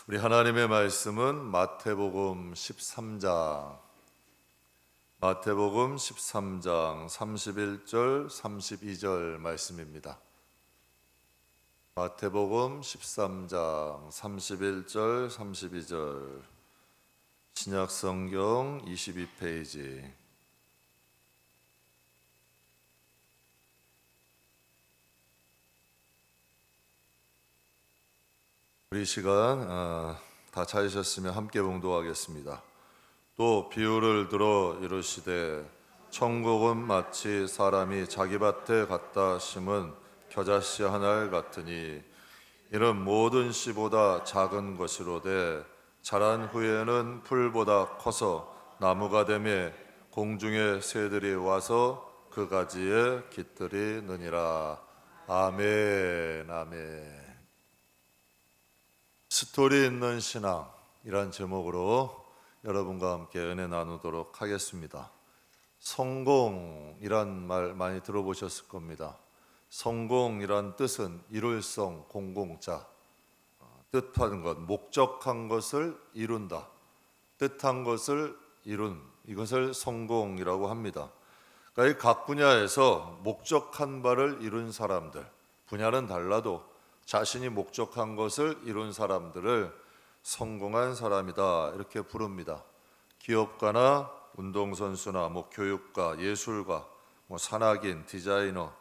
우리 하나님의 말씀은 마태복음 13장 31절 32절 말씀입니다. 마태복음 13장 31절 32절 신약성경 22페이지. 우리 시간 다 찾으셨으면 함께 봉독하겠습니다. 또 비유를 들어 이르시되 천국은 마치 사람이 자기 밭에 갖다 심은 겨자씨 한 알 같으니 이는 모든 씨보다 작은 것이로되 자란 후에는 풀보다 커서 나무가 되매 공중의 새들이 와서 그 가지에 깃들이느니라. 아멘. 아멘. 스토리 있는 신앙이란 제목으로 여러분과 함께 은혜 나누도록 하겠습니다. 성공이란 말 많이 들어보셨을 겁니다. 성공이란 뜻은 이룰성 공공자, 뜻하는 것, 목적한 것을 이룬다, 뜻한 것을 이룬, 이것을 성공이라고 합니다. 그러니까 각 분야에서 목적한 바를 이룬 사람들, 분야는 달라도 자신이 목적한 것을 이룬 사람들을 성공한 사람이다 이렇게 부릅니다. 기업가나 운동선수나 교육가, 예술가, 산악인, 디자이너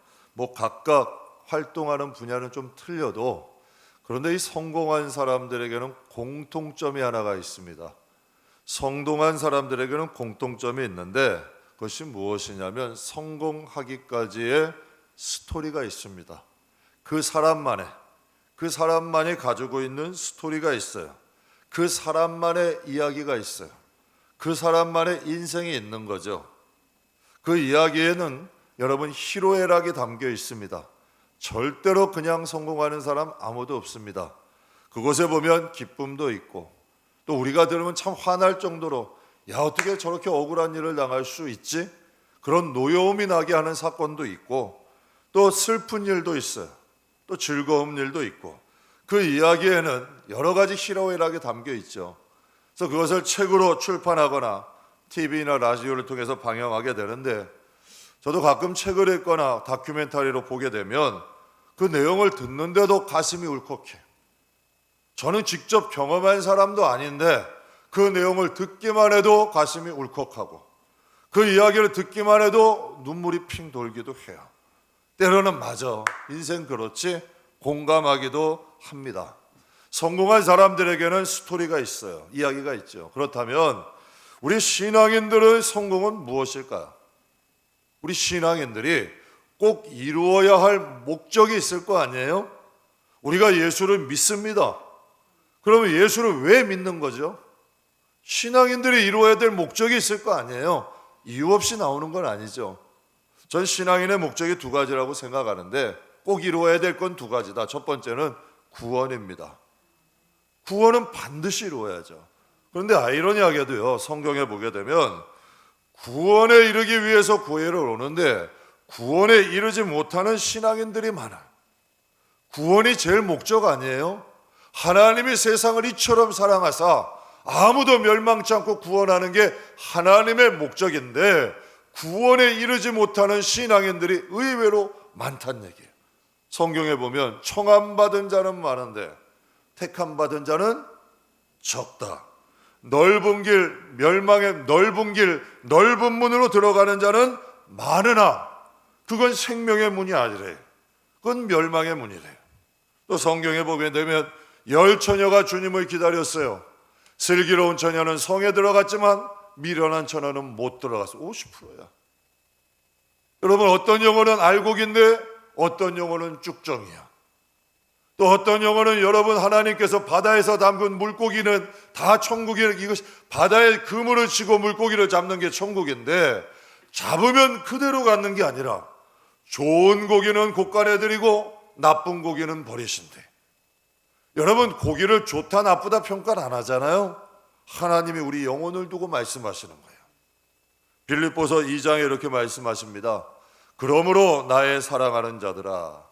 각각 활동하는 분야는 좀 틀려도 그런데 이 성공한 사람들에게는 공통점이 하나가 있습니다. 성공한 사람들에게는 공통점이 있는데 그것이 무엇이냐면 성공하기까지의 스토리가 있습니다. 그 사람만이 가지고 있는 스토리가 있어요. 그 사람만의 이야기가 있어요. 그 사람만의 인생이 있는 거죠. 그 이야기에는 여러분 희로애락이 담겨 있습니다. 절대로 그냥 성공하는 사람 아무도 없습니다. 그곳에 보면 기쁨도 있고 또 우리가 들으면 참 화날 정도로 야 어떻게 저렇게 억울한 일을 당할 수 있지? 그런 노여움이 나게 하는 사건도 있고 또 슬픈 일도 있어요. 또 즐거운 일도 있고 그 이야기에는 여러 가지 희로애락이 담겨 있죠. 그래서 그것을 책으로 출판하거나 TV나 라디오를 통해서 방영하게 되는데 저도 가끔 책을 읽거나 다큐멘터리로 보게 되면 그 내용을 듣는데도 가슴이 울컥해. 저는 직접 경험한 사람도 아닌데 그 내용을 듣기만 해도 가슴이 울컥하고 그 이야기를 듣기만 해도 눈물이 핑 돌기도 해요. 때로는 맞아, 인생 그렇지, 공감하기도 합니다. 성공한 사람들에게는 스토리가 있어요. 이야기가 있죠. 그렇다면 우리 신앙인들의 성공은 무엇일까요? 우리 신앙인들이 꼭 이루어야 할 목적이 있을 거 아니에요? 우리가 예수를 믿습니다. 그러면 예수를 왜 믿는 거죠? 신앙인들이 이루어야 될 목적이 있을 거 아니에요? 이유 없이 나오는 건 아니죠. 전 신앙인의 목적이 두 가지라고 생각하는데 꼭 이루어야 될 건 두 가지다. 첫 번째는 구원입니다. 구원은 반드시 이루어야죠. 그런데 아이러니하게도요, 성경에 보게 되면 구원에 이르기 위해서 교회를 오는데 구원에 이르지 못하는 신앙인들이 많아요. 구원이 제일 목적 아니에요? 하나님이 세상을 이처럼 사랑하사 아무도 멸망치 않고 구원하는 게 하나님의 목적인데 구원에 이르지 못하는 신앙인들이 의외로 많다는 얘기예요. 성경에 보면 청함받은 자는 많은데 택함받은 자는 적다. 넓은 길, 멸망의 넓은 길, 넓은 문으로 들어가는 자는 많으나 그건 생명의 문이 아니래. 그건 멸망의 문이래. 또 성경에 보게 되면 10처녀가 주님을 기다렸어요. 슬기로운 처녀는 성에 들어갔지만 미련한 처녀는 못 들어갔어. 50%야. 여러분, 어떤 영혼은 알곡인데 어떤 영혼은 쭉정이야. 또 어떤 영혼은 여러분 하나님께서 바다에서 담근 물고기는 다 천국이에요. 이것이 바다에 그물을 치고 물고기를 잡는 게 천국인데 잡으면 그대로 갖는 게 아니라 좋은 고기는 곳간에 드리고 나쁜 고기는 버리신대. 여러분, 고기를 좋다 나쁘다 평가를 안 하잖아요. 하나님이 우리 영혼을 두고 말씀하시는 거예요. 빌립보서 2장에 이렇게 말씀하십니다. 그러므로 나의 사랑하는 자들아,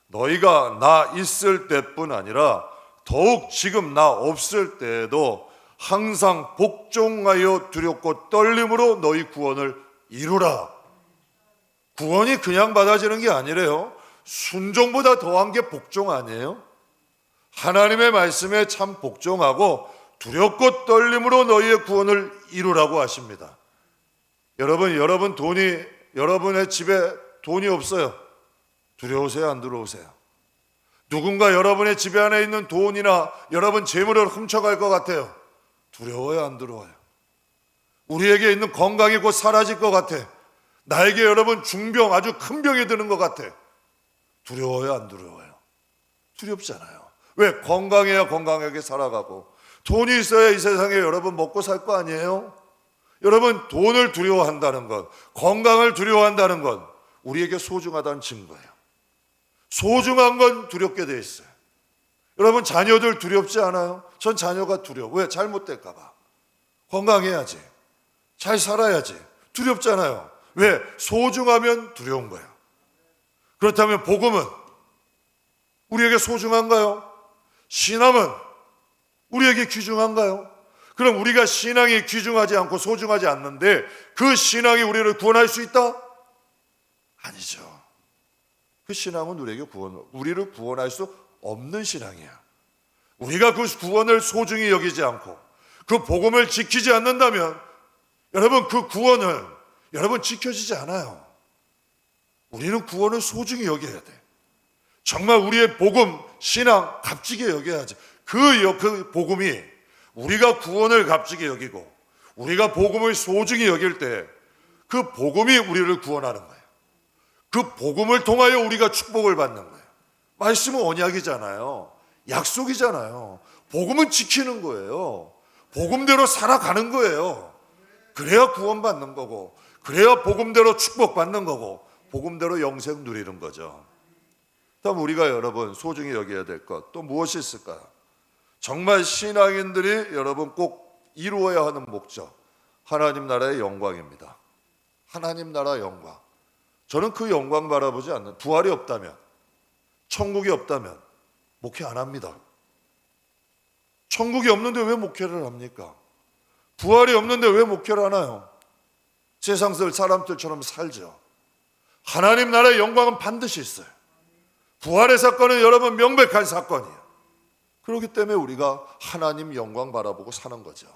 너희가 나 있을 때뿐 아니라 더욱 지금 나 없을 때에도 항상 복종하여 두렵고 떨림으로 너희 구원을 이루라. 구원이 그냥 받아지는 게 아니래요. 순종보다 더한 게 복종 아니에요? 하나님의 말씀에 참 복종하고 두렵고 떨림으로 너희의 구원을 이루라고 하십니다. 여러분의 집에 돈이 없어요. 두려우세요? 안 두려우세요? 누군가 여러분의 집에 안에 있는 돈이나 여러분 재물을 훔쳐갈 것 같아요. 두려워요? 안 두려워요? 우리에게 있는 건강이 곧 사라질 것 같아. 나에게 여러분 중병, 아주 큰 병이 드는 것 같아. 두려워요? 안 두려워요? 두렵잖아요. 왜? 건강해야 건강하게 살아가고 돈이 있어야 이 세상에 여러분 먹고 살 거 아니에요? 여러분 돈을 두려워한다는 것, 건강을 두려워한다는 것 우리에게 소중하다는 증거예요. 소중한 건 두렵게 돼 있어요. 여러분 자녀들 두렵지 않아요? 전 자녀가 두려워. 왜? 잘못될까 봐. 건강해야지. 잘 살아야지. 두렵잖아요. 왜? 소중하면 두려운 거예요. 그렇다면 복음은 우리에게 소중한가요? 신앙은 우리에게 귀중한가요? 그럼 우리가 신앙이 귀중하지 않고 소중하지 않는데 그 신앙이 우리를 구원할 수 있다? 아니죠. 그 신앙은 우리를 구원할 수 없는 신앙이야. 우리가 그 구원을 소중히 여기지 않고 그 복음을 지키지 않는다면 여러분 그 구원은 여러분 지켜지지 않아요. 우리는 구원을 소중히 여겨야 돼. 정말 우리의 복음, 신앙 값지게 여겨야지. 그 복음이 우리가 구원을 값지게 여기고 우리가 복음을 소중히 여길 때 그 복음이 우리를 구원하는 거예요. 그 복음을 통하여 우리가 축복을 받는 거예요. 말씀은 언약이잖아요. 약속이잖아요. 복음은 지키는 거예요. 복음대로 살아가는 거예요. 그래야 구원받는 거고 그래야 복음대로 축복받는 거고 복음대로 영생 누리는 거죠. 다음 우리가 여러분 소중히 여겨야 될 것 또 무엇이 있을까요? 정말 신앙인들이 여러분 꼭 이루어야 하는 목적, 하나님 나라의 영광입니다. 하나님 나라 영광. 저는 그 영광 바라보지 않는, 부활이 없다면, 천국이 없다면 목회 안 합니다. 천국이 없는데 왜 목회를 합니까? 부활이 없는데 왜 목회를 하나요? 세상 사람들처럼 살죠. 하나님 나라의 영광은 반드시 있어요. 부활의 사건은 여러분 명백한 사건이에요. 그렇기 때문에 우리가 하나님 영광 바라보고 사는 거죠.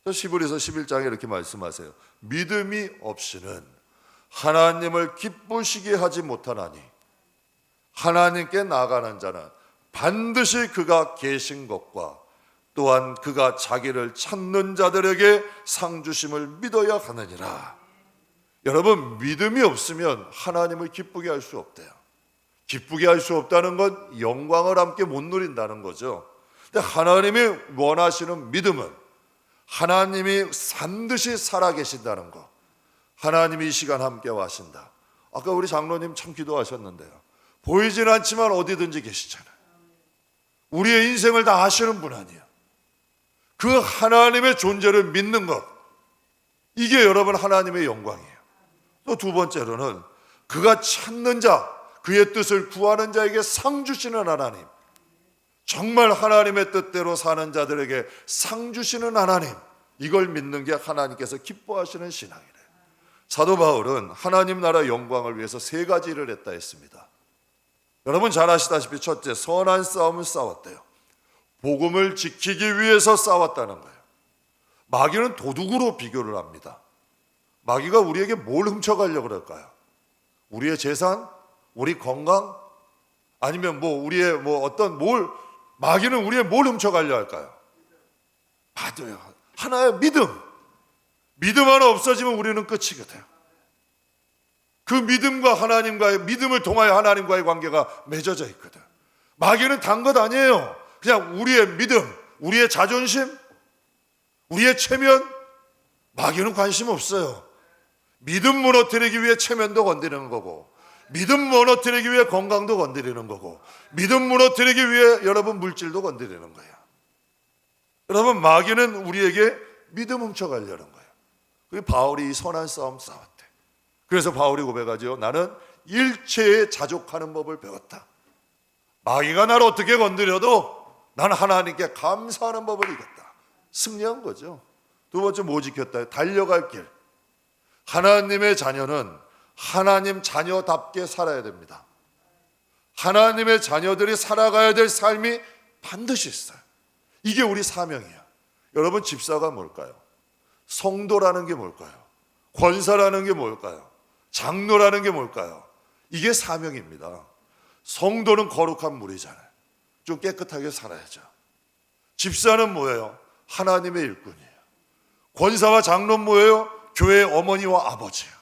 히브리서 11장에 이렇게 말씀하세요. 믿음이 없이는 하나님을 기쁘시게 하지 못하나니 하나님께 나아가는 자는 반드시 그가 계신 것과 또한 그가 자기를 찾는 자들에게 상 주심을 믿어야 하느니라. 여러분 믿음이 없으면 하나님을 기쁘게 할 수 없대요. 기쁘게 할 수 없다는 건 영광을 함께 못 누린다는 거죠. 근데 하나님이 원하시는 믿음은 하나님이 반드시 살아계신다는 것, 하나님이 이 시간 함께 하신다. 아까 우리 장로님 참 기도하셨는데요. 보이진 않지만 어디든지 계시잖아요. 우리의 인생을 다 아시는 분 아니에요. 그 하나님의 존재를 믿는 것, 이게 여러분 하나님의 영광이에요. 또 두 번째로는 그가 찾는 자, 그의 뜻을 구하는 자에게 상 주시는 하나님, 정말 하나님의 뜻대로 사는 자들에게 상 주시는 하나님, 이걸 믿는 게 하나님께서 기뻐하시는 신앙이래요. 사도 바울은 하나님 나라 영광을 위해서 세 가지 일을 했다 했습니다. 여러분 잘 아시다시피 첫째, 선한 싸움을 싸웠대요. 복음을 지키기 위해서 싸웠다는 거예요. 마귀는 도둑으로 비교를 합니다. 마귀가 우리에게 뭘 훔쳐가려고 그럴까요? 우리의 재산? 우리 건강? 아니면 우리의 마귀는 우리의 뭘 훔쳐가려 할까요? 받아요. 하나의 믿음. 믿음 하나 없어지면 우리는 끝이거든요. 그 믿음을 통하여 하나님과의 관계가 맺어져 있거든. 마귀는 단 것 아니에요. 그냥 우리의 믿음, 우리의 자존심, 우리의 체면, 마귀는 관심 없어요. 믿음 무너뜨리기 위해 체면도 건드리는 거고, 믿음 무너뜨리기 위해 건강도 건드리는 거고, 믿음 무너뜨리기 위해 여러분 물질도 건드리는 거예요. 여러분 마귀는 우리에게 믿음 훔쳐가려는 거예요. 그게 바울이 이 선한 싸움 싸웠대. 그래서 바울이 고백하죠. 나는 일체에 자족하는 법을 배웠다. 마귀가 나를 어떻게 건드려도 나는 하나님께 감사하는 법을 이겼다. 승리한 거죠. 두 번째 뭐 지켰다? 달려갈 길. 하나님의 자녀는 하나님 자녀답게 살아야 됩니다. 하나님의 자녀들이 살아가야 될 삶이 반드시 있어요. 이게 우리 사명이에요. 여러분, 집사가 뭘까요? 성도라는 게 뭘까요? 권사라는 게 뭘까요? 장로라는 게 뭘까요? 이게 사명입니다. 성도는 거룩한 물이잖아요. 좀 깨끗하게 살아야죠. 집사는 뭐예요? 하나님의 일꾼이에요. 권사와 장로는 뭐예요? 교회의 어머니와 아버지예요.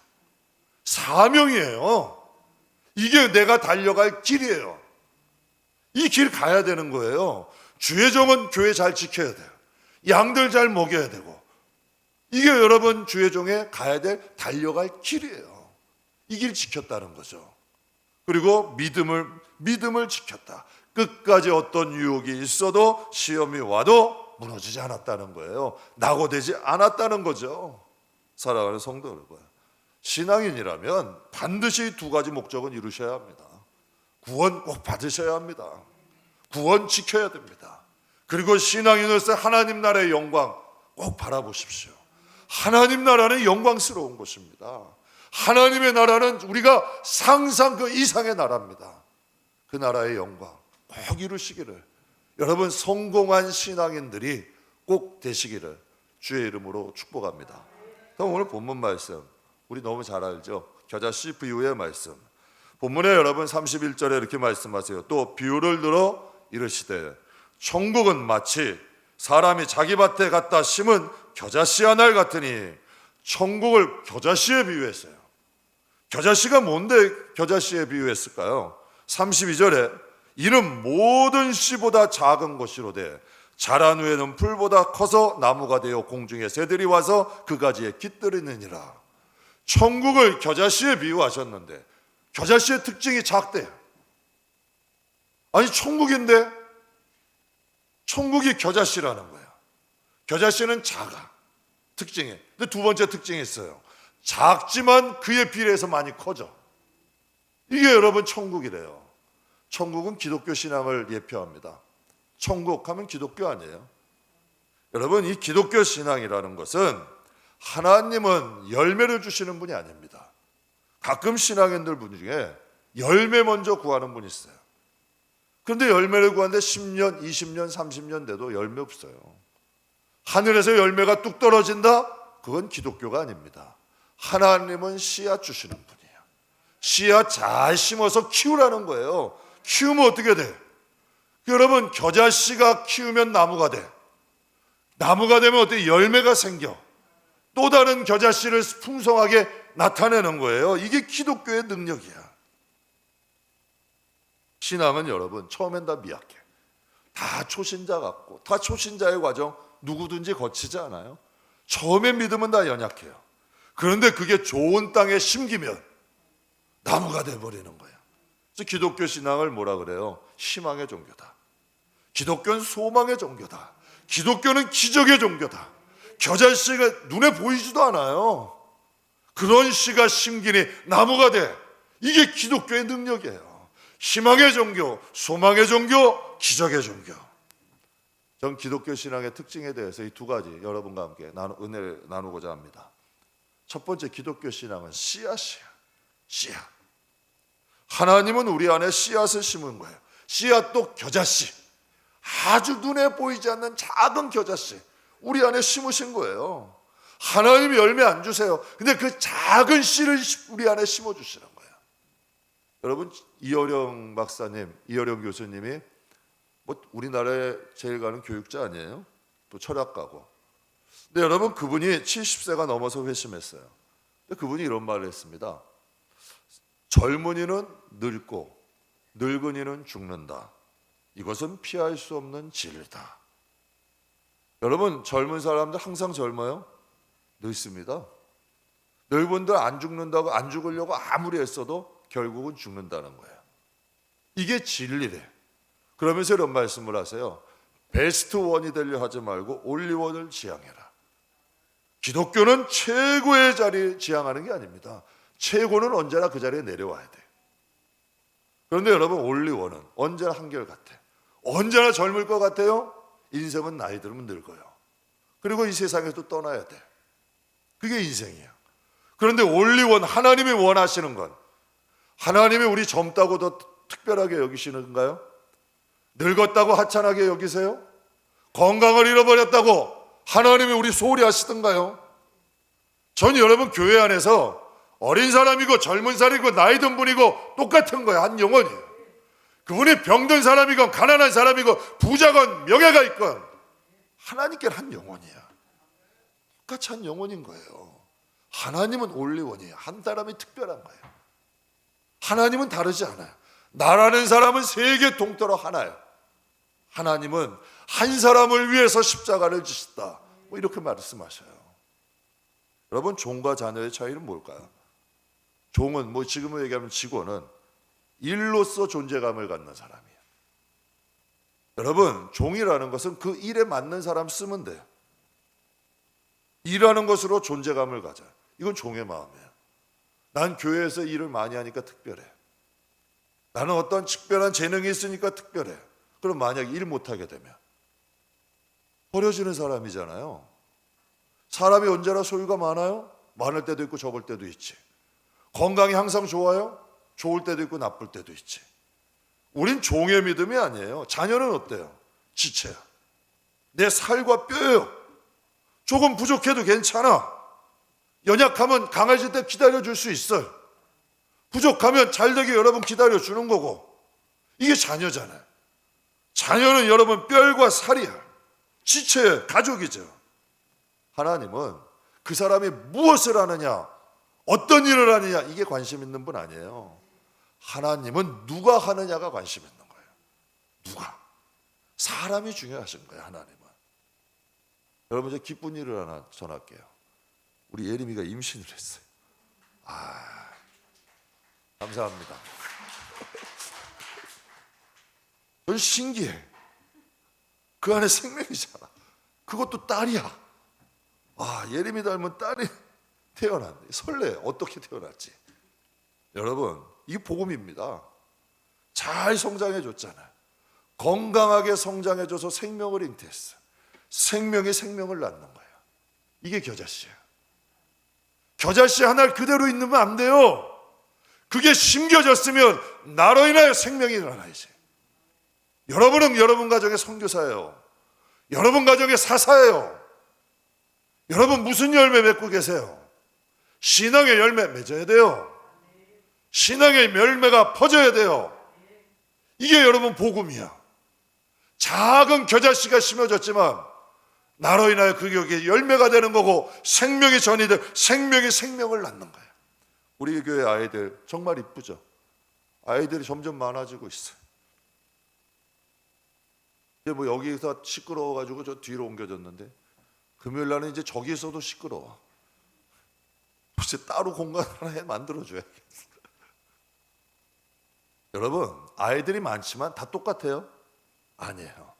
사명이에요. 이게 내가 달려갈 길이에요. 이 길 가야 되는 거예요. 주의 종은 교회 잘 지켜야 돼요. 양들 잘 먹여야 되고, 이게 여러분 주의 종에 가야 될 달려갈 길이에요. 이 길 지켰다는 거죠. 그리고 믿음을 지켰다. 끝까지 어떤 유혹이 있어도 시험이 와도 무너지지 않았다는 거예요. 낙오되지 않았다는 거죠. 사랑하는 성도 여러분, 신앙인이라면 반드시 두 가지 목적은 이루셔야 합니다. 구원 꼭 받으셔야 합니다. 구원 지켜야 됩니다. 그리고 신앙인으로서 하나님 나라의 영광 꼭 바라보십시오. 하나님 나라는 영광스러운 곳입니다. 하나님의 나라는 우리가 상상 그 이상의 나라입니다. 그 나라의 영광 꼭 이루시기를, 여러분 성공한 신앙인들이 꼭 되시기를 주의 이름으로 축복합니다. 그럼 오늘 본문 말씀 우리 너무 잘 알죠? 겨자씨 비유의 말씀. 본문에 여러분 31절에 이렇게 말씀하세요. 또 비유를 들어 이르시되 천국은 마치 사람이 자기 밭에 갖다 심은 겨자씨 한 알 같으니. 천국을 겨자씨에 비유했어요. 겨자씨가 뭔데 겨자씨에 비유했을까요? 32절에 이는 모든 씨보다 작은 것이로되 자란 후에는 풀보다 커서 나무가 되어 공중의 새들이 와서 그 가지에 깃들이느니라. 천국을 겨자씨에 비유하셨는데 겨자씨의 특징이 작대요. 아니 천국인데 천국이 겨자씨라는 거예요. 겨자씨는 작아, 특징이. 근데 두 번째 특징이 있어요. 작지만 그에 비례해서 많이 커져. 이게 여러분 천국이래요. 천국은 기독교 신앙을 예표합니다. 천국 하면 기독교 아니에요? 여러분, 이 기독교 신앙이라는 것은 하나님은 열매를 주시는 분이 아닙니다. 가끔 신앙인들 분 중에 열매 먼저 구하는 분이 있어요. 그런데 열매를 구하는데 10년, 20년, 30년 돼도 열매 없어요. 하늘에서 열매가 뚝 떨어진다? 그건 기독교가 아닙니다. 하나님은 씨앗 주시는 분이에요. 씨앗 잘 심어서 키우라는 거예요. 키우면 어떻게 돼? 여러분, 겨자씨가 키우면 나무가 돼. 나무가 되면 어떻게 열매가 생겨. 또 다른 겨자씨를 풍성하게 나타내는 거예요. 이게 기독교의 능력이야. 신앙은 여러분 처음엔 다 미약해. 다 초신자 같고, 다 초신자의 과정 누구든지 거치지 않아요? 처음엔 믿음은 다 연약해요. 그런데 그게 좋은 땅에 심기면 나무가 돼버리는 거예요. 그래서 기독교 신앙을 뭐라 그래요? 희망의 종교다. 기독교는 소망의 종교다. 기독교는 기적의 종교다. 겨자씨가 눈에 보이지도 않아요. 그런 씨가 심기니 나무가 돼. 이게 기독교의 능력이에요. 희망의 종교, 소망의 종교, 기적의 종교. 전 기독교 신앙의 특징에 대해서 이 두 가지 여러분과 함께 은혜를 나누고자 합니다. 첫 번째, 기독교 신앙은 씨앗이야. 씨앗. 하나님은 우리 안에 씨앗을 심은 거예요. 씨앗도 겨자씨, 아주 눈에 보이지 않는 작은 겨자씨 우리 안에 심으신 거예요. 하나님이 열매 안 주세요. 근데 그 작은 씨를 우리 안에 심어주시는 거예요. 여러분, 이어령 박사님, 이어령 교수님이 뭐 우리나라에 제일 가는 교육자 아니에요? 또 철학가고. 근데 여러분, 그분이 70세가 넘어서 회심했어요. 근데 그분이 이런 말을 했습니다. 젊은이는 늙고 늙은이는 죽는다. 이것은 피할 수 없는 진리다. 여러분, 젊은 사람들 항상 젊어요? 늙습니다. 늙은들 안 죽는다고, 안 죽으려고 아무리 했어도 결국은 죽는다는 거예요. 이게 진리래. 그러면서 이런 말씀을 하세요. 베스트 원이 되려 하지 말고 올리원을 지향해라. 기독교는 최고의 자리를 지향하는 게 아닙니다. 최고는 언제나 그 자리에 내려와야 돼. 그런데 여러분, 올리원은 언제나 한결같아. 언제나 젊을 것 같아요? 인생은 나이 들면 늙어요. 그리고 이 세상에도 떠나야 돼. 그게 인생이야. 그런데 올리원, 하나님이 원하시는 건, 하나님이 우리 젊다고 더 특별하게 여기시는가요? 늙었다고 하찮게 여기세요? 건강을 잃어버렸다고 하나님이 우리 소홀히 하시던가요? 전 여러분 교회 안에서 어린 사람이고 젊은 사람이고 나이 든 분이고 똑같은 거예요. 한 영혼이에요. 그분이 병든 사람이건 가난한 사람이건 부자건 명예가 있건 하나님께는 한 영혼이야. 똑같이 한 영혼인 거예요. 하나님은 올리원이에요. 한 사람이 특별한 거예요. 하나님은 다르지 않아요. 나라는 사람은 세계 동토로 하나예요. 하나님은 한 사람을 위해서 십자가를 지셨다. 뭐 이렇게 말씀하셔요. 여러분, 종과 자녀의 차이는 뭘까요? 종은 뭐 지금으로 얘기하면 직원은 일로서 존재감을 갖는 사람이에요. 여러분, 종이라는 것은 그 일에 맞는 사람 쓰면 돼요. 일하는 것으로 존재감을 가져요. 이건 종의 마음이에요. 난 교회에서 일을 많이 하니까 특별해. 나는 어떤 특별한 재능이 있으니까 특별해. 그럼 만약에 일 못하게 되면 버려지는 사람이잖아요. 사람이 언제나 소유가 많아요? 많을 때도 있고 적을 때도 있지. 건강이 항상 좋아요? 좋을 때도 있고 나쁠 때도 있지. 우린 종의 믿음이 아니에요. 자녀는 어때요? 지체야. 내 살과 뼈예요. 조금 부족해도 괜찮아. 연약하면 강해질 때 기다려줄 수 있어요. 부족하면 잘되게 여러분 기다려주는 거고. 이게 자녀잖아요. 자녀는 여러분 뼈과 살이야. 지체예요. 가족이죠. 하나님은 그 사람이 무엇을 하느냐, 어떤 일을 하느냐, 이게 관심 있는 분 아니에요. 하나님은 누가 하느냐가 관심 있는 거예요. 누가. 사람이 중요하신 거예요. 하나님은. 여러분, 저 기쁜 일을 하나 전할게요. 우리 예림이가 임신을 했어요. 감사합니다. 전 신기해. 그 안에 생명이잖아. 그것도 딸이야. 예림이 닮은 딸이 태어났네. 설레. 어떻게 태어났지? 여러분, 이게 복음입니다. 잘 성장해줬잖아요. 건강하게 성장해줘서 생명을 잉태했어요. 생명이 생명을 낳는 거예요. 이게 겨자씨예요. 겨자씨 하나 그대로 있으면 안 돼요. 그게 심겨졌으면 나로 인하여 생명이 일어나야지. 여러분은 여러분 가정의 선교사예요. 여러분 가정의 사사예요. 여러분 무슨 열매 맺고 계세요? 신앙의 열매 맺어야 돼요. 신앙의 열매가 퍼져야 돼요. 이게 여러분 복음이야. 작은 겨자씨가 심어졌지만 나로 인하여 그게 열매가 되는 거고 생명이 전이돼 생명이 생명을 낳는 거예요. 우리 교회 아이들 정말 이쁘죠? 아이들이 점점 많아지고 있어요. 이제 뭐 여기서 시끄러워가지고 저 뒤로 옮겨졌는데 금요일 날은 이제 저기서도 시끄러워. 이제 따로 공간 하나 만들어줘야겠어. 여러분, 아이들이 많지만 다 똑같아요? 아니에요.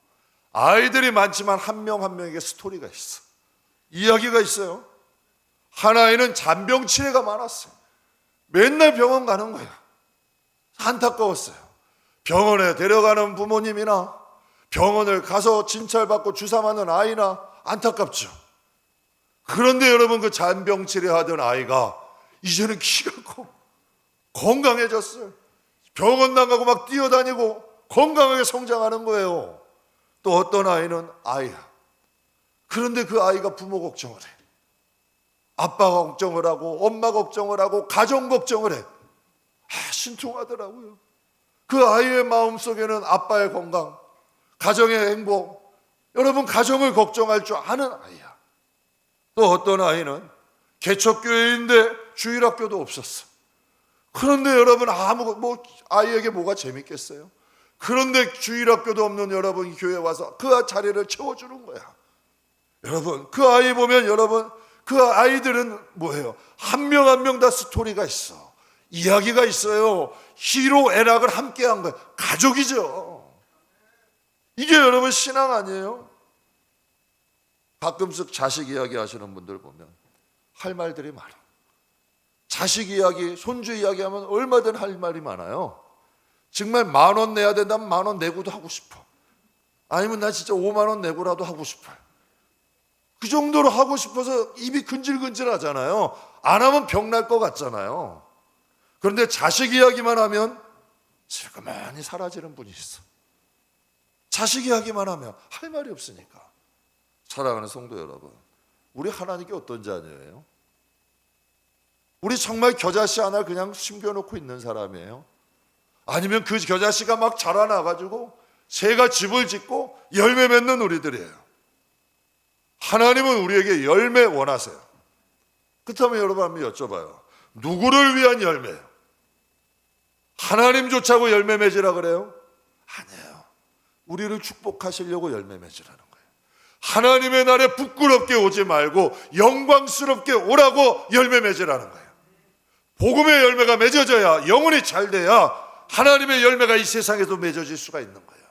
아이들이 많지만 한 명 한 명에게 스토리가 있어. 이야기가 있어요. 하나에는 잔병치레가 많았어요. 맨날 병원 가는 거야. 안타까웠어요. 병원에 데려가는 부모님이나 병원을 가서 진찰받고 주사 맞는 아이나 안타깝죠. 그런데 여러분, 그 잔병치레 하던 아이가 이제는 키가 커 건강해졌어요. 병원 나가고 막 뛰어다니고 건강하게 성장하는 거예요. 또 어떤 아이는 아이야. 그런데 그 아이가 부모 걱정을 해. 아빠가 걱정을 하고 엄마 걱정을 하고 가정 걱정을 해. 신통하더라고요. 그 아이의 마음속에는 아빠의 건강, 가정의 행복, 여러분 가정을 걱정할 줄 아는 아이야. 또 어떤 아이는 개척교회인데 주일학교도 없었어. 그런데 여러분 아이에게 뭐가 재밌겠어요? 그런데 주일학교도 없는 여러분 교회 와서 그 자리를 채워주는 거야. 여러분, 그 아이 보면 여러분 그 아이들은 뭐예요? 한 명 한 명 다 스토리가 있어. 이야기가 있어요. 희로애락을 함께한 거예요. 가족이죠. 이게 여러분 신앙 아니에요? 가끔씩 자식 이야기 하시는 분들 보면 할 말들이 많아. 자식 이야기, 손주 이야기하면 얼마든 할 말이 많아요. 정말 10,000원 내야 된다면 10,000원 내고도 하고 싶어. 아니면 나 진짜 5만 원 내고라도 하고 싶어요. 그 정도로 하고 싶어서 입이 근질근질 하잖아요. 안 하면 병 날 것 같잖아요. 그런데 자식 이야기만 하면 슬그머니 사라지는 분이 있어. 자식 이야기만 하면 할 말이 없으니까. 사랑하는 성도 여러분, 우리 하나님께 어떤 자녀예요? 우리 정말 겨자씨 하나 그냥 숨겨놓고 있는 사람이에요? 아니면 그 겨자씨가 막 자라나가지고 새가 집을 짓고 열매 맺는 우리들이에요? 하나님은 우리에게 열매 원하세요. 그렇다면 여러분 한번 여쭤봐요. 누구를 위한 열매예요? 하나님조차고 열매 맺으라 그래요? 아니에요. 우리를 축복하시려고 열매 맺으라는 거예요. 하나님의 날에 부끄럽게 오지 말고 영광스럽게 오라고 열매 맺으라는 거예요. 복음의 열매가 맺어져야, 영혼이 잘 돼야 하나님의 열매가 이 세상에도 맺어질 수가 있는 거예요.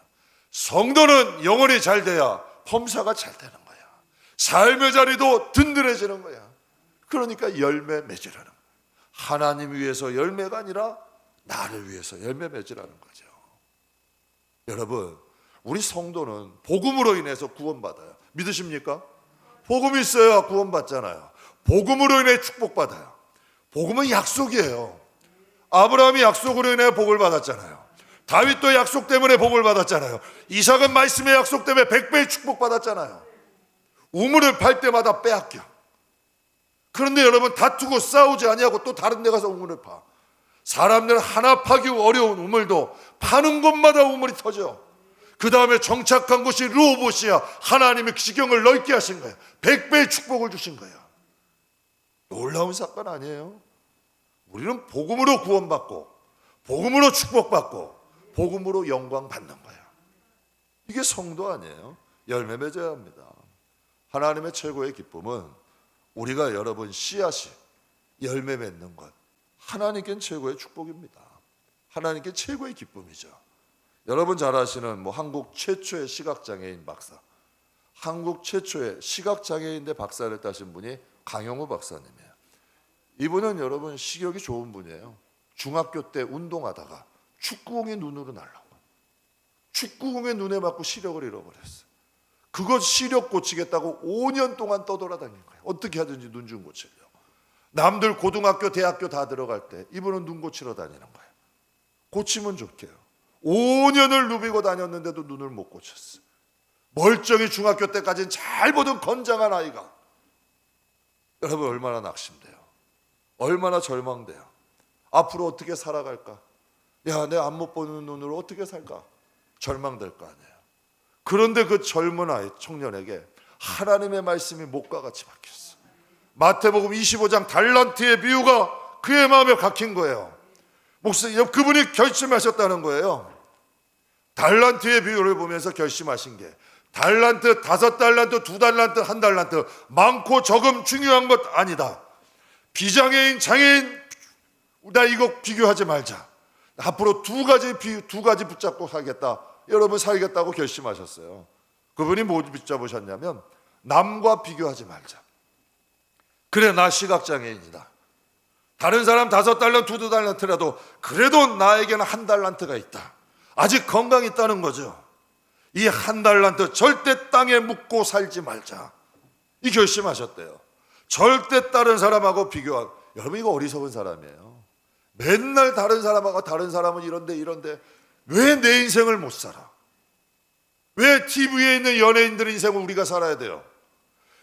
성도는 영혼이 잘 돼야 범사가 잘 되는 거예요. 삶의 자리도 든든해지는 거야. 그러니까 열매 맺으라는 거예요. 하나님 위해서 열매가 아니라 나를 위해서 열매 맺으라는 거죠. 여러분, 우리 성도는 복음으로 인해서 구원받아요. 믿으십니까? 복음이 있어야 구원받잖아요. 복음으로 인해 축복받아요. 복음은 약속이에요. 아브라함이 약속으로 인해 복을 받았잖아요. 다윗도 약속 때문에 복을 받았잖아요. 이삭은 말씀의 약속 때문에 100배의 축복받았잖아요. 우물을 팔 때마다 빼앗겨. 그런데 여러분, 다투고 싸우지 아니하고 또 다른 데 가서 우물을 파. 사람들 하나 파기 어려운 우물도 파는 곳마다 우물이 터져. 그 다음에 정착한 곳이 르호봇이야. 하나님의 지경을 넓게 하신 거예요. 100배의 축복을 주신 거예요. 놀라운 사건 아니에요? 우리는 복음으로 구원받고 복음으로 축복받고 복음으로 영광 받는 거예요. 이게 성도 아니에요? 열매 맺어야 합니다. 하나님의 최고의 기쁨은 우리가 여러분 씨앗이 열매 맺는 것, 하나님께는 최고의 축복입니다. 하나님께 최고의 기쁨이죠. 여러분 잘 아시는 한국 최초의 시각장애인 박사, 한국 최초의 시각장애인대 박사를 따신 분이 강영우 박사님이에요. 이분은 여러분 시력이 좋은 분이에요. 중학교 때 운동하다가 축구공이 눈으로 날라고, 축구공의 눈에 맞고 시력을 잃어버렸어요. 그것 시력 고치겠다고 5년 동안 떠돌아다닌 거예요. 어떻게 하든지 눈 좀 고치려고. 남들 고등학교, 대학교 다 들어갈 때 이분은 눈 고치러 다니는 거예요. 고치면 좋게요. 5년을 누비고 다녔는데도 눈을 못 고쳤어요. 멀쩡히 중학교 때까지는 잘 보던 건장한 아이가, 여러분 얼마나 낙심돼요. 얼마나 절망돼요. 앞으로 어떻게 살아갈까? 야, 내 안 못 보는 눈으로 어떻게 살까? 절망될 거 아니에요. 그런데 그 젊은 아이, 청년에게 하나님의 말씀이 목과 같이 박혔어. 마태복음 25장 달란트의 비유가 그의 마음에 박힌 거예요. 목사님, 그분이 결심하셨다는 거예요. 달란트의 비유를 보면서 결심하신 게, 달란트, 5달란트, 2달란트, 1달란트, 많고 적음 중요한 것 아니다. 비장애인, 장애인, 나 이거 비교하지 말자. 앞으로 두 가지 붙잡고 살겠다. 여러분 살겠다고 결심하셨어요. 그분이 뭐 붙잡으셨냐면, 남과 비교하지 말자. 그래, 나 시각장애인이다. 다른 사람 5달란트, 2달란트라도 그래도 나에게는 1달란트가 있다. 아직 건강이 있다는 거죠. 이 1달란트 절대 땅에 묻고 살지 말자. 이 결심하셨대요. 절대 다른 사람하고 비교하고. 여러분 이거 어리석은 사람이에요. 맨날 다른 사람하고, 다른 사람은 이런데 왜 내 인생을 못 살아? 왜 TV에 있는 연예인들의 인생을 우리가 살아야 돼요?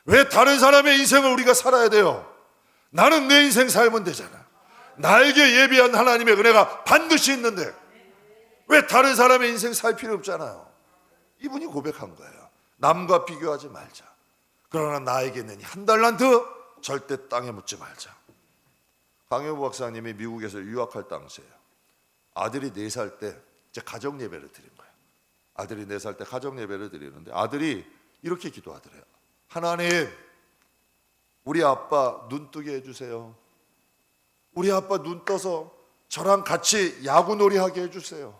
왜 다른 사람의 인생을 우리가 살아야 돼요? 나는 내 인생 살면 되잖아. 나에게 예비한 하나님의 은혜가 반드시 있는데 왜 다른 사람의 인생 살 필요 없잖아요. 이분이 고백한 거예요. 남과 비교하지 말자. 그러나 나에게는 1달란트 절대 땅에 묻지 말자. 강효부 박사님이 미국에서 유학할 당시에요. 아들이 4살 때 이제 가정 예배를 드린 거예요. 아들이 4살 때 가정 예배를 드리는데 아들이 이렇게 기도하더래요. 하나님, 우리 아빠 눈 뜨게 해주세요. 우리 아빠 눈 떠서 저랑 같이 야구놀이 하게 해주세요.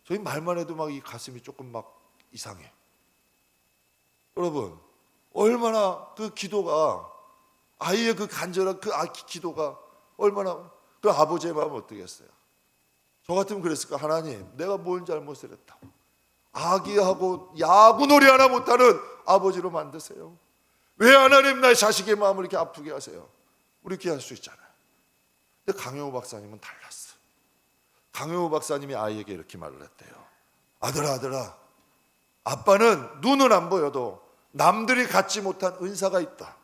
저희 말만 해도 막 이 가슴이 조금 막 이상해. 여러분, 얼마나 그 기도가, 아이의 그 간절한 그 기도가 얼마나, 그 아버지의 마음은 어떻겠어요? 저 같으면 그랬을까? 하나님, 내가 뭘 잘못을 했다고. 아기하고 야구놀이 하나 못하는 아버지로 만드세요. 왜 하나님 나의 자식의 마음을 이렇게 아프게 하세요? 우리 이렇게 할 수 있잖아요. 근데 강영호 박사님은 달랐어. 강영호 박사님이 아이에게 이렇게 말을 했대요. 아들아, 아빠는 눈은 안 보여도 남들이 갖지 못한 은사가 있다.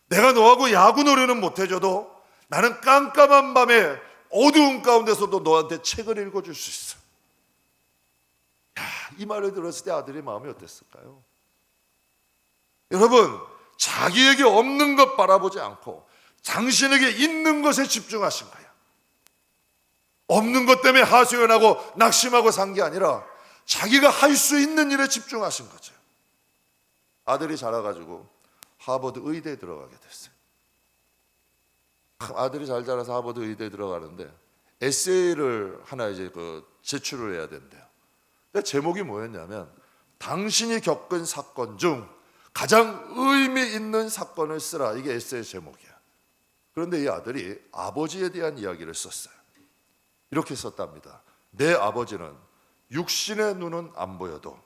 내가 너하고 야구놀이는 못해줘도 나는 깜깜한 밤에 어두운 가운데서도 너한테 책을 읽어줄 수 있어. 이 말을 들었을 때 아들의 마음이 어땠을까요? 여러분, 자기에게 없는 것 바라보지 않고 당신에게 있는 것에 집중하신 거예요. 없는 것 때문에 하소연하고 낙심하고 산 게 아니라 자기가 할 수 있는 일에 집중하신 거죠. 아들이 자라가지고 하버드 의대에 들어가게 됐어요. 아들이 잘 자라서 하버드 의대에 들어가는데 에세이를 하나 이제 제출을 해야 된대요. 근데 제목이 뭐였냐면 당신이 겪은 사건 중 가장 의미 있는 사건을 쓰라. 이게 에세이 제목이야. 그런데 이 아들이 아버지에 대한 이야기를 썼어요. 이렇게 썼답니다. 내 아버지는 육신의 눈은 안 보여도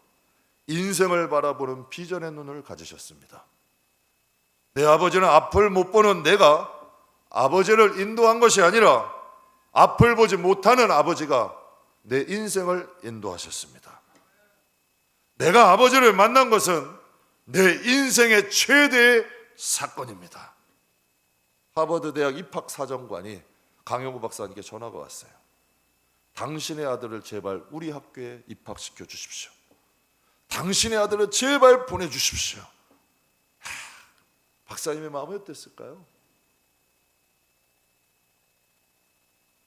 인생을 바라보는 비전의 눈을 가지셨습니다. 내 아버지는 앞을 못 보는 내가 아버지를 인도한 것이 아니라 앞을 보지 못하는 아버지가 내 인생을 인도하셨습니다. 내가 아버지를 만난 것은 내 인생의 최대의 사건입니다. 하버드 대학 입학사정관이 강영호 박사님께 전화가 왔어요. 당신의 아들을 제발 우리 학교에 입학시켜 주십시오. 당신의 아들을 제발 보내주십시오. 박사님의 마음이 어땠을까요?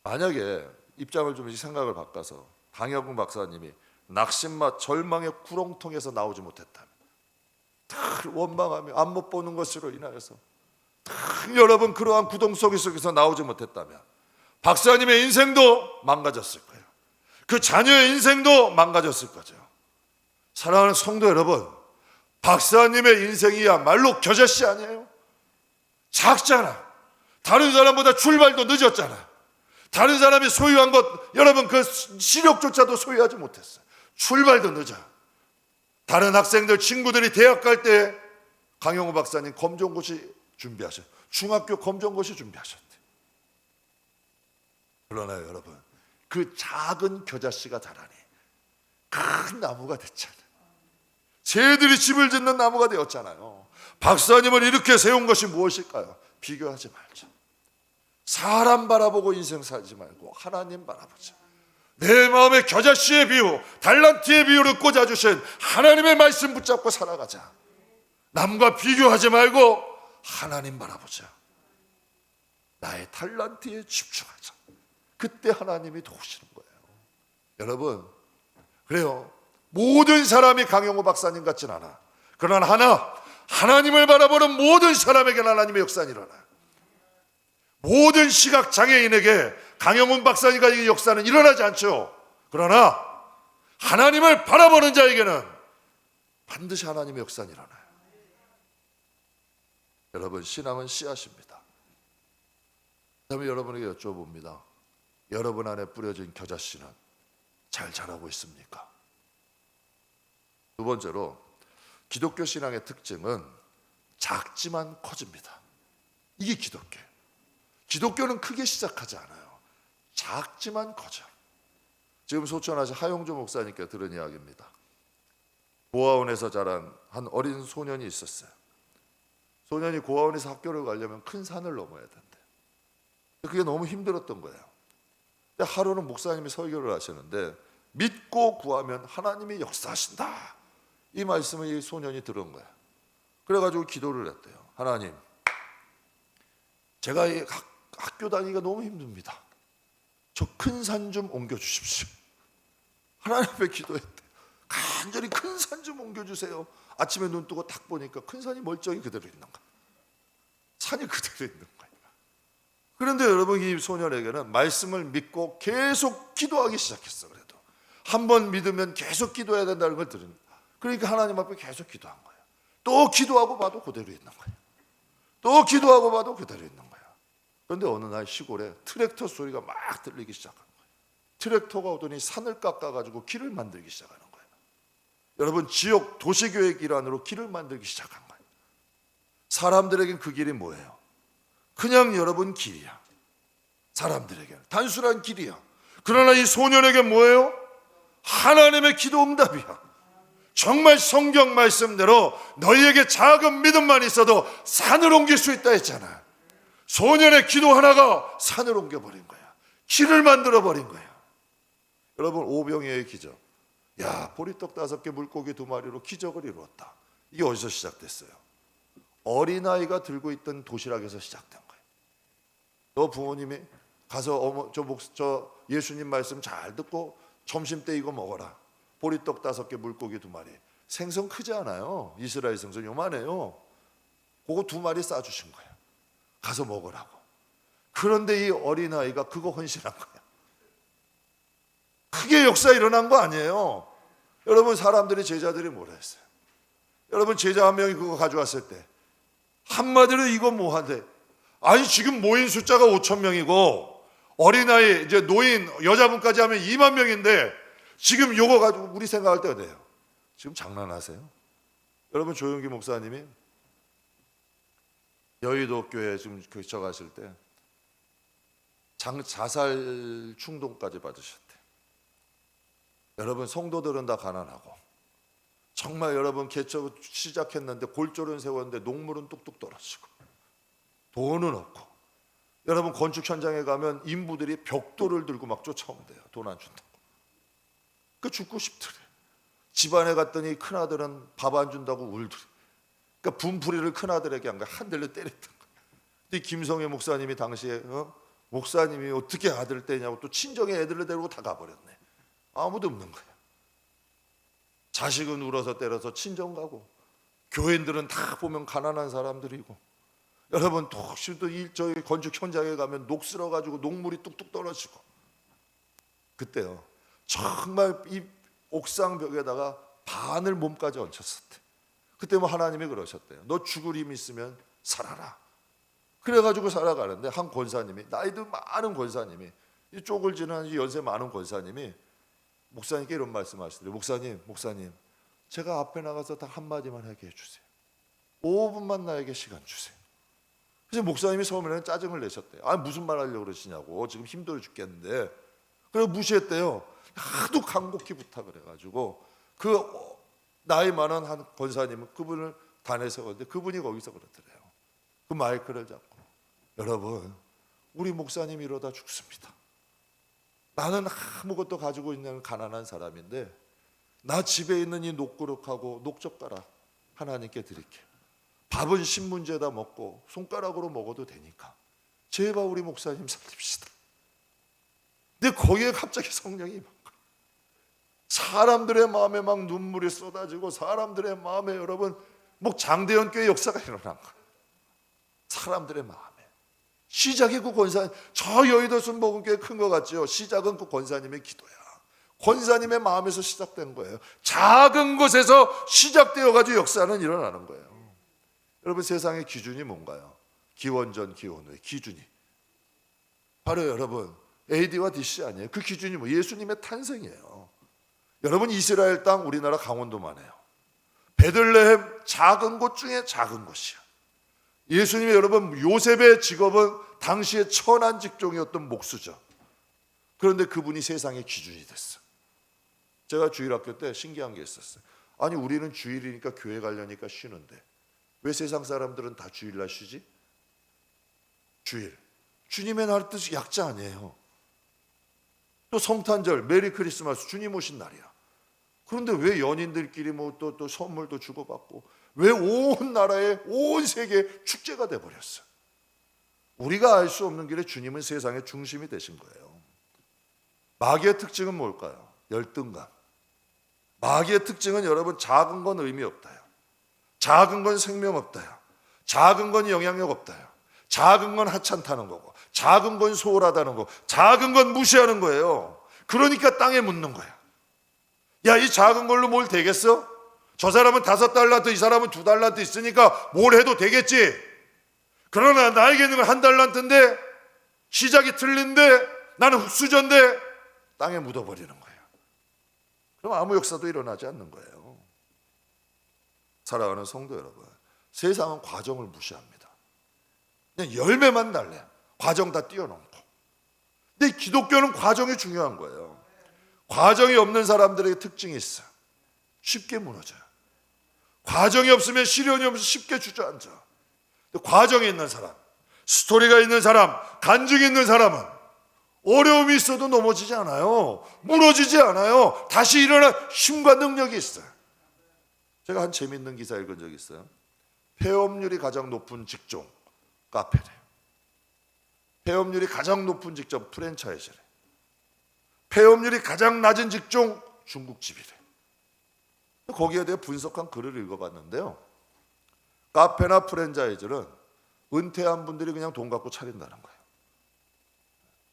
만약에 입장을 좀 생각을 바꿔서 강영훈 박사님이 낙심과 절망의 구렁텅에서 나오지 못했다면, 늘 원망하며 안 못 보는 것으로 인하여서 늘 여러분 그러한 구덩 속에서 나오지 못했다면 박사님의 인생도 망가졌을 거예요. 그 자녀의 인생도 망가졌을 거죠. 사랑하는 성도 여러분, 박사님의 인생이야말로 겨자씨 아니에요? 작잖아. 다른 사람보다 출발도 늦었잖아. 다른 사람이 소유한 것, 여러분 그 시력조차도 소유하지 못했어요. 출발도 늦어. 다른 학생들, 친구들이 대학 갈 때 강영호 박사님 검정고시 준비하셨어요. 중학교 검정고시 준비하셨대. 그러나 여러분, 그 작은 겨자씨가 자라니 큰 나무가 됐잖아요. 새들이 집을 짓는 나무가 되었잖아요. 박사님을 이렇게 세운 것이 무엇일까요? 비교하지 말자. 사람 바라보고 인생 살지 말고 하나님 바라보자. 내 마음에 겨자씨의 비유, 달란트의 비유를 꽂아주신 하나님의 말씀 붙잡고 살아가자. 남과 비교하지 말고 하나님 바라보자. 나의 달란트에 집중하자. 그때 하나님이 도우시는 거예요. 여러분, 그래요. 모든 사람이 강영호 박사님 같진 않아. 그러나 하나님을 바라보는 모든 사람에게는 하나님의 역사는 일어나요. 모든 시각장애인에게 강영훈 박사님과 역사는 일어나지 않죠. 그러나 하나님을 바라보는 자에게는 반드시 하나님의 역사는 일어나요. 여러분, 신앙은 씨앗입니다. 그다음에 여러분에게 여쭤봅니다. 여러분 안에 뿌려진 겨자씨는 잘 자라고 있습니까? 두 번째로, 기독교 신앙의 특징은 작지만 커집니다. 이게 기독교예요. 기독교는 크게 시작하지 않아요. 작지만 커져. 지금 소천하신 하용조 목사님께 들은 이야기입니다. 고아원에서 자란 한 어린 소년이 있었어요. 소년이 고아원에서 학교를 가려면 큰 산을 넘어야 된대. 그게 너무 힘들었던 거예요. 근데 하루는 목사님이 설교를 하시는데 믿고 구하면 하나님이 역사하신다. 이 말씀을 이 소년이 들은 거예요. 그래가지고 기도를 했대요. 하나님, 제가 이 학교 다니기가 너무 힘듭니다. 저 큰 산 좀 옮겨주십시오. 하나님 앞에 기도했대요. 간절히 큰 산 좀 옮겨주세요. 아침에 눈 뜨고 딱 보니까 큰 산이 멀쩡히 그대로 있는 거예요. 산이 그대로 있는 거예요. 그런데 여러분, 이 소년에게는 말씀을 믿고 계속 기도하기 시작했어. 그래도 한 번 믿으면 계속 기도해야 된다는 걸 들은. 그러니까 하나님 앞에 계속 기도한 거예요. 또 기도하고 봐도 그대로 있는 거예요. 또 기도하고 봐도 그대로 있는 거예요. 그런데 어느 날 시골에 트랙터 소리가 막 들리기 시작한 거예요. 트랙터가 오더니 산을 깎아가지고 길을 만들기 시작하는 거예요. 여러분 지역 도시교회 일환으로 길을 만들기 시작한 거예요. 사람들에겐 그 길이 뭐예요? 그냥 여러분 길이야. 사람들에게는 단순한 길이야. 그러나 이 소년에게 뭐예요? 하나님의 기도 응답이야. 정말 성경 말씀대로 너희에게 작은 믿음만 있어도 산을 옮길 수 있다 했잖아. 소년의 기도 하나가 산을 옮겨버린 거야. 길을 만들어버린 거야. 여러분 오병이어의 기적, 야 보리떡 5개 물고기 2마리로 기적을 이루었다. 이게 어디서 시작됐어요? 어린아이가 들고 있던 도시락에서 시작된 거예요. 너 부모님이 가서 저 예수님 말씀 잘 듣고 점심때 이거 먹어라. 보리떡 5개 물고기 2마리. 생선 크지 않아요. 이스라엘 생선 요만해요. 그거 2마리 싸주신 거예요. 가서 먹으라고. 그런데 이 어린아이가 그거 헌신한 거예요. 크게 역사 일어난 거 아니에요. 여러분 사람들이 제자들이 뭐라 했어요? 여러분 제자 한 명이 그거 가져왔을 때 한마디로 이거 뭐한데? 아니 지금 모인 숫자가 5천 명이고 어린아이 이제 노인 여자분까지 하면 2만 명인데 지금 요거 가지고 우리 생각할 때 어때요? 지금 장난하세요? 여러분 조용기 목사님이 여의도 교회 지금 저 가실 때 자살 충동까지 받으셨대. 여러분 성도들은 다 가난하고 정말 여러분 개척 시작했는데 골조는 세웠는데 녹물은 뚝뚝 떨어지고 돈은 없고 여러분 건축 현장에 가면 인부들이 벽돌을 들고 막 쫓아온대요. 돈 안 준다고. 그 죽고 싶더래. 집안에 갔더니 큰아들은 밥 안 준다고 울더래. 그러니까 분풀이를 큰아들에게 한 거야. 한 대를 때렸던 거야. 근데 김성애 목사님이 당시에 목사님이 어떻게 아들을 때냐고 또 친정에 애들을 데리고 다 가버렸네. 아무도 없는 거야. 자식은 울어서 때려서 친정 가고 교인들은 다 보면 가난한 사람들이고 여러분 혹시 또 저희 건축 현장에 가면 녹슬어 가지고 녹물이 뚝뚝 떨어지고 그때요 정말 이 옥상 벽에다가 바늘 몸까지 얹혔었대. 그때 뭐 하나님이 그러셨대요. 너 죽을 힘 있으면 살아라. 그래가지고 살아가는데 한 권사님이 나이도 많은 권사님이 이 쪽을 지는 연세 많은 권사님이 목사님께 이런 말씀하시더래요. 목사님 제가 앞에 나가서 딱 한마디만 하게 해주세요. 5분만 나에게 시간 주세요. 그래서 목사님이 처음에는 짜증을 내셨대요. 아 무슨 말 하려고 그러시냐고 지금 힘들어 죽겠는데. 그래서 무시했대요. 하도 간곡히 부탁을 해가지고 그 나이 많은 한 권사님은 그분을 단에 세웠는데 그분이 거기서 그러더래요. 그 마이크를 잡고 여러분 우리 목사님 이러다 죽습니다. 나는 아무것도 가지고 있는 가난한 사람인데 나 집에 있는 이 녹그릇하고 녹젓가락 하나님께 드릴게요. 밥은 신문지에다 먹고 손가락으로 먹어도 되니까 제발 우리 목사님 살립시다. 근데 거기에 갑자기 성령이 막 사람들의 마음에 막 눈물이 쏟아지고 사람들의 마음에 여러분 뭐 장대현 교회 역사가 일어난 거예요. 사람들의 마음에 시작이 그 권사님 저 여의도 순복음교회 큰 거 같죠. 시작은 그 권사님의 기도야. 권사님의 마음에서 시작된 거예요. 작은 곳에서 시작되어 가지고 역사는 일어나는 거예요. 여러분 세상의 기준이 뭔가요? 기원전 기원후의 기준이 바로 여러분 AD와 DC 아니에요. 그 기준이 뭐 예수님의 탄생이에요. 여러분 이스라엘 땅 우리나라 강원도만 해요. 베들레헴 작은 곳 중에 작은 곳이야. 예수님의 여러분 요셉의 직업은 당시에 천한 직종이었던 목수죠. 그런데 그분이 세상의 기준이 됐어. 제가 주일학교 때 신기한 게 있었어요. 아니 우리는 주일이니까 교회 가려니까 쉬는데 왜 세상 사람들은 다 주일날 쉬지? 주일 주님의 날 뜻이 약자 아니에요. 또 성탄절 메리 크리스마스 주님 오신 날이야. 그런데 왜 연인들끼리 뭐 또 선물도 주고받고 왜 온 나라에 온 세계에 축제가 돼버렸어? 우리가 알 수 없는 길에 주님은 세상의 중심이 되신 거예요. 마귀의 특징은 뭘까요? 열등감. 마귀의 특징은 여러분 작은 건 의미 없다요. 작은 건 생명 없다요. 작은 건 영향력 없다요. 작은 건 하찮다는 거고 작은 건 소홀하다는 거고 작은 건 무시하는 거예요. 그러니까 땅에 묻는 거야. 야, 이 작은 걸로 뭘 되겠어? 저 사람은 5달란트, 이 사람은 2달란트 있으니까 뭘 해도 되겠지. 그러나 나에게 있는 건 1달란트인데 시작이 틀린데 나는 흙수저인데 땅에 묻어버리는 거예요. 그럼 아무 역사도 일어나지 않는 거예요. 살아가는 성도 여러분, 세상은 과정을 무시합니다. 그냥 열매만 달래. 과정 다 뛰어넘고. 근데 기독교는 과정이 중요한 거예요. 과정이 없는 사람들에게 특징이 있어요. 쉽게 무너져요. 과정이 없으면 시련이 없으면 쉽게 주저앉아. 과정이 있는 사람, 스토리가 있는 사람, 간증이 있는 사람은 어려움이 있어도 넘어지지 않아요. 무너지지 않아요. 다시 일어날 힘과 능력이 있어요. 제가 한 재밌는 기사 읽은 적이 있어요. 폐업률이 가장 높은 직종 카페래요. 폐업률이 가장 높은 직종 프랜차이즈래. 폐업률이 가장 낮은 직종 중국집이래. 거기에 대해 분석한 글을 읽어봤는데요. 카페나 프랜차이즈는 은퇴한 분들이 그냥 돈 갖고 차린다는 거예요.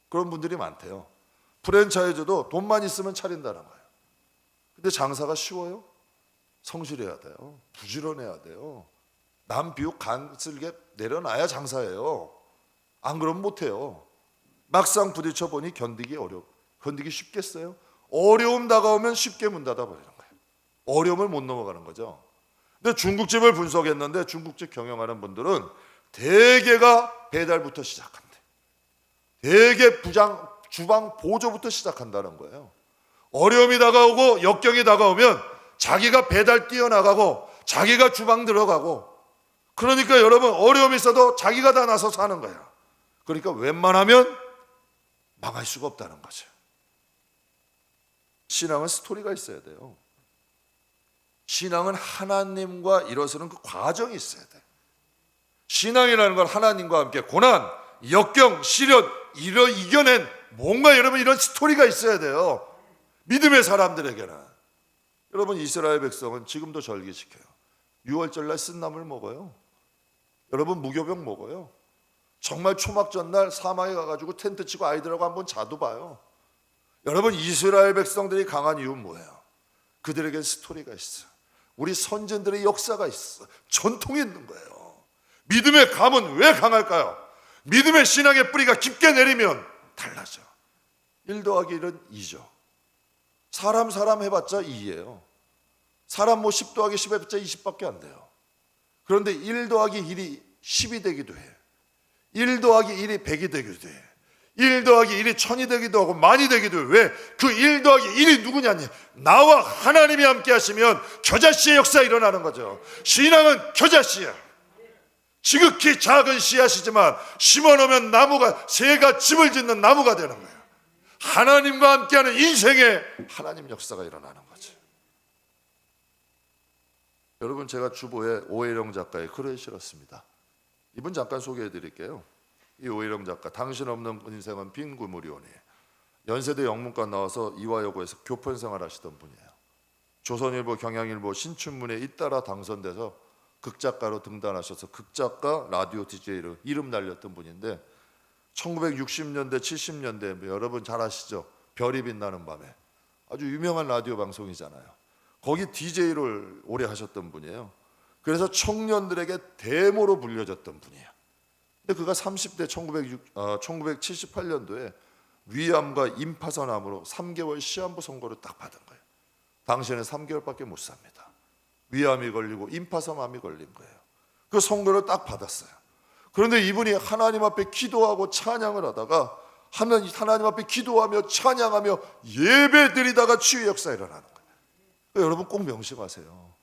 그런 분들이 많대요. 프랜차이즈도 돈만 있으면 차린다는 거예요. 근데 장사가 쉬워요? 성실해야 돼요. 부지런해야 돼요. 남 비웃 간 쓸게 내려놔야 장사예요. 안 그러면 못해요. 막상 부딪혀 보니 견디기 쉽겠어요? 어려움 다가오면 쉽게 문 닫아버리는 거예요. 어려움을 못 넘어가는 거죠. 근데 중국집을 분석했는데 중국집 경영하는 분들은 대개가 배달부터 시작한대. 대개 주방 보조부터 시작한다는 거예요. 어려움이 다가오고 역경이 다가오면 자기가 배달 뛰어나가고 자기가 주방 들어가고, 그러니까 여러분 어려움이 있어도 자기가 다 나서서 하는 거야. 그러니까 웬만하면 망할 수가 없다는 거죠. 신앙은 스토리가 있어야 돼요. 신앙은 하나님과 일어서는 그 과정이 있어야 돼. 신앙이라는 건 하나님과 함께 고난, 역경, 시련 이겨낸 뭔가 여러분 이런 스토리가 있어야 돼요. 믿음의 사람들에게는. 여러분 이스라엘 백성은 지금도 절기지켜요. 6월절날 쓴나물 먹어요. 여러분 무교병 먹어요. 정말 초막 전날 사막에 가가지고 텐트 치고 아이들하고 한번 자도 봐요. 여러분 이스라엘 백성들이 강한 이유는 뭐예요? 그들에게 스토리가 있어. 우리 선진들의 역사가 있어. 전통이 있는 거예요. 믿음의 감은 왜 강할까요? 믿음의 신앙의 뿌리가 깊게 내리면 달라져. 1 더하기 1은 2죠. 사람 해봤자 2예요. 사람 10 더하기 10 해봤자 20밖에 안 돼요. 그런데 1 더하기 1이 10이 되기도 해. 1 더하기 1이 100이 되기도 해. 1 더하기 1이 1000이 되기도 하고 만이 되기도 해. 왜? 그 1 더하기 1이 누구냐니? 나와 하나님이 함께 하시면 겨자씨의 역사가 일어나는 거죠. 신앙은 겨자씨야. 지극히 작은 씨앗이지만 심어놓으면 나무가, 새가 집을 짓는 나무가 되는 거예요. 하나님과 함께하는 인생에 하나님 역사가 일어나는 거죠. 여러분 제가 주보에 오해령 작가의 글을 실었습니다. 이분 잠깐 소개해 드릴게요. 이 오해령 작가, 당신 없는 인생은 빈 구물이오니, 연세대 영문과 나와서 이화여고에서 교편 생활하시던 분이에요. 조선일보, 경향일보, 신춘문예에 잇따라 당선돼서 극작가로 등단하셔서 극작가, 라디오 DJ로 이름 날렸던 분인데 1960년대, 70년대 여러분 잘 아시죠? 별이 빛나는 밤에 아주 유명한 라디오 방송이잖아요. 거기 DJ를 오래 하셨던 분이에요. 그래서 청년들에게 데모로 불려졌던 분이에요. 근데 그가 30대 1978년도에 위암과 임파선암으로 3개월 시한부 선고를 딱 받은 거예요. 당시에는 3개월밖에 못 삽니다. 위암이 걸리고 임파선암이 걸린 거예요. 그 선고를 딱 받았어요. 그런데 이분이 하나님 앞에 기도하고 찬양을 하다가 하나님 앞에 기도하며 찬양하며 예배 드리다가 치유의 역사가 일어나는 거예요. 여러분 꼭 명심하세요.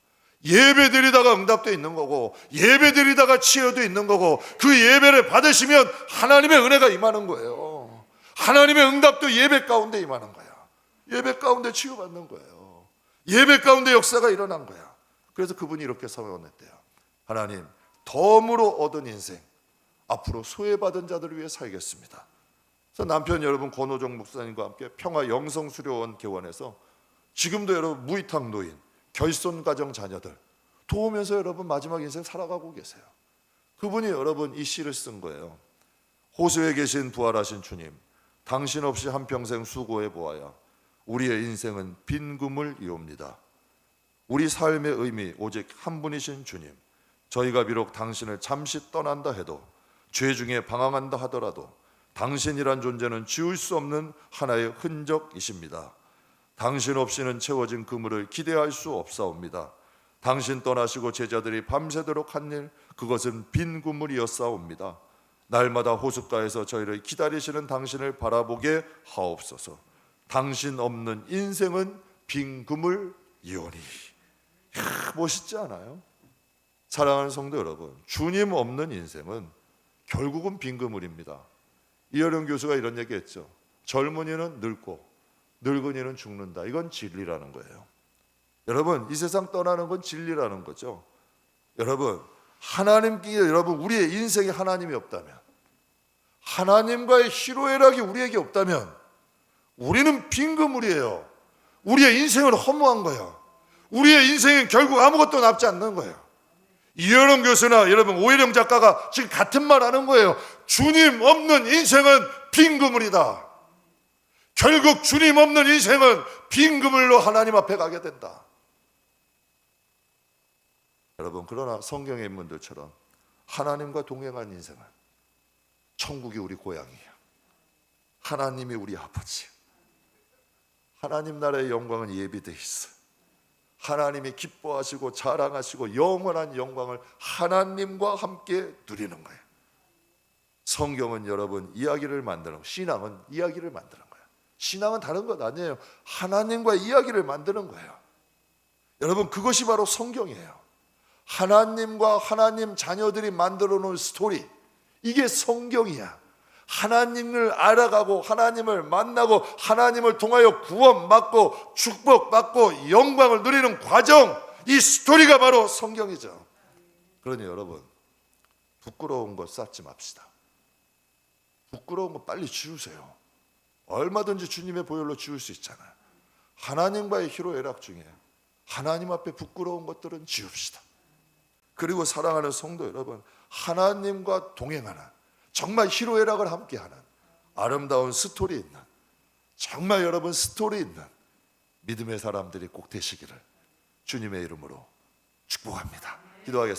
예배 드리다가 응답도 있는 거고 예배 드리다가 치유도 있는 거고, 그 예배를 받으시면 하나님의 은혜가 임하는 거예요. 하나님의 응답도 예배 가운데 임하는 거야. 예배 가운데 치유받는 거예요. 예배 가운데 역사가 일어난 거야. 그래서 그분이 이렇게 선언했대요. 하나님, 덤으로 얻은 인생 앞으로 소외받은 자들을 위해 살겠습니다. 그래서 남편 여러분 권호정 목사님과 함께 평화 영성수료원 개원해서 지금도 여러분 무이탁 노인, 결손가정 자녀들 도우면서 여러분 마지막 인생 살아가고 계세요. 그분이 여러분 이 시를 쓴 거예요. 호수에 계신 부활하신 주님, 당신 없이 한평생 수고해 보아야 우리의 인생은 빈 구물이옵니다. 우리 삶의 의미 오직 한 분이신 주님, 저희가 비록 당신을 잠시 떠난다 해도, 죄 중에 방황한다 하더라도 당신이란 존재는 지울 수 없는 하나의 흔적이십니다. 당신 없이는 채워진 그물을 기대할 수 없사옵니다. 당신 떠나시고 제자들이 밤새도록 한 일, 그것은 빈 구물이었사옵니다. 날마다 호숫가에서 저희를 기다리시는 당신을 바라보게 하옵소서. 당신 없는 인생은 빈 구물이오니. 멋있지 않아요? 사랑하는 성도 여러분, 주님 없는 인생은 결국은 빈 그물입니다. 이어령 교수가 이런 얘기했죠. 젊은이는 늙고 늙은이는 죽는다. 이건 진리라는 거예요. 여러분, 이 세상 떠나는 건 진리라는 거죠. 여러분, 하나님께 우리의 인생에 하나님이 없다면, 하나님과의 희로애락이 우리에게 없다면 우리는 빈 그물이에요. 우리의 인생은 허무한 거예요. 우리의 인생은 결국 아무것도 남지 않는 거예요. 이현영 교수나 여러분 오혜령 작가가 지금 같은 말 하는 거예요. 주님 없는 인생은 빈 그물이다. 결국 주님 없는 인생은 빈 그물로 하나님 앞에 가게 된다. 여러분, 그러나 성경의 인물들처럼 하나님과 동행한 인생은 천국이 우리 고향이에요. 하나님이 우리 아버지. 하나님 나라의 영광은 예비되어 있어요. 하나님이 기뻐하시고 자랑하시고 영원한 영광을 하나님과 함께 누리는 거예요. 성경은 여러분 이야기를 만드는 거예요. 신앙은 이야기를 만드는 거예요. 신앙은 다른 것 아니에요. 하나님과 이야기를 만드는 거예요. 여러분, 그것이 바로 성경이에요. 하나님과 하나님 자녀들이 만들어 놓은 스토리, 이게 성경이야. 하나님을 알아가고 하나님을 만나고 하나님을 통하여 구원받고 축복받고 영광을 누리는 과정, 이 스토리가 바로 성경이죠. 그러니 여러분, 부끄러운 것 쌓지 맙시다. 부끄러운 거 빨리 지우세요. 얼마든지 주님의 보혈로 지울 수 있잖아요. 하나님과의 희로애락 중에 하나님 앞에 부끄러운 것들은 지웁시다. 그리고 사랑하는 성도 여러분, 하나님과 동행하는, 정말 희로애락을 함께하는 아름다운 스토리 있는, 정말 여러분 스토리 있는 믿음의 사람들이 꼭 되시기를 주님의 이름으로 축복합니다. 기도하겠습니다.